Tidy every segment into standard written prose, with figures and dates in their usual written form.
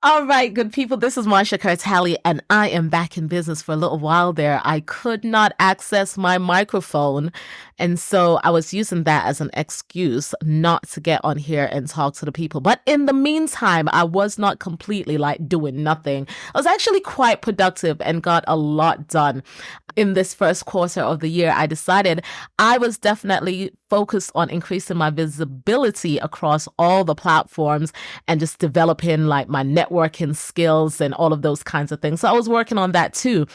All right, good people. This is Marsha Kerr, Talley, and I am back in business for a little while there. I could not access my microphone, and so I was using that as an excuse not to get on here and talk to the people. But in the meantime, I was not completely like doing nothing. I was actually quite productive and got a lot done. In this first quarter of the year, I decided I was definitely focused on increasing my visibility across all the platforms and just developing like my networking skills and all of those kinds of things. So I was working on that too.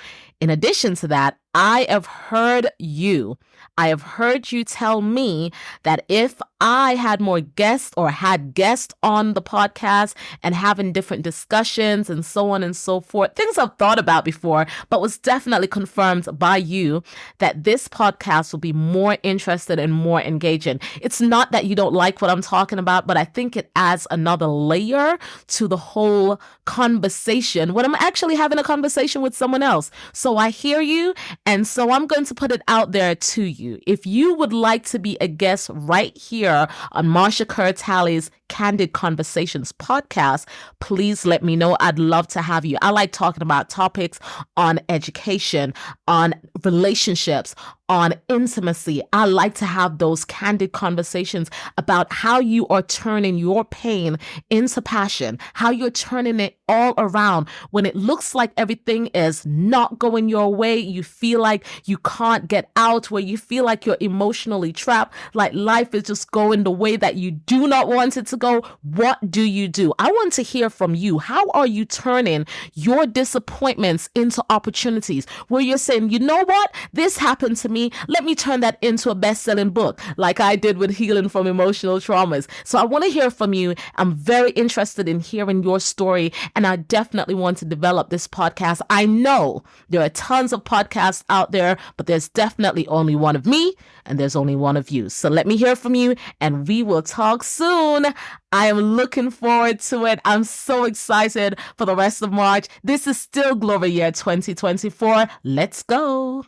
In addition to that, I have heard you. I have heard you tell me that if I had more guests or had guests on the podcast and having different discussions and so on and so forth, things I've thought about before, but was definitely confirmed by you that this podcast will be more interested and more engaging. It's not that you don't like what I'm talking about, but I think it adds another layer to the whole conversation when I'm actually having a conversation with someone else. So I hear you, and so I'm going to put it out there to you. If you would like to be a guest right here on Marsha Kerr Talley's Candid Conversations podcast, please let me know. I'd love to have you. I like talking about topics on education, on relationships, on intimacy. I like to have those candid conversations about how you are turning your pain into passion, how you're turning it all around when it looks like everything is not going your way. You feel like you can't get out, where you feel like you're emotionally trapped, like life is just going the way that you do not want it to go. What do you do? I want to hear from you. How are you turning your disappointments into opportunities where you're saying, you know what? This happened to me. Let me turn that into a best-selling book like I did with Healing from Emotional Traumas. So I want to hear from you. I'm very interested in hearing your story, and I definitely want to develop this podcast. I know there are tons of podcasts out there, but there's definitely only one of me and there's only one of you. So let me hear from you, and we will talk soon. I am looking forward to it. I'm so excited for the rest of March. This is still Glory Year 2024. Let's go.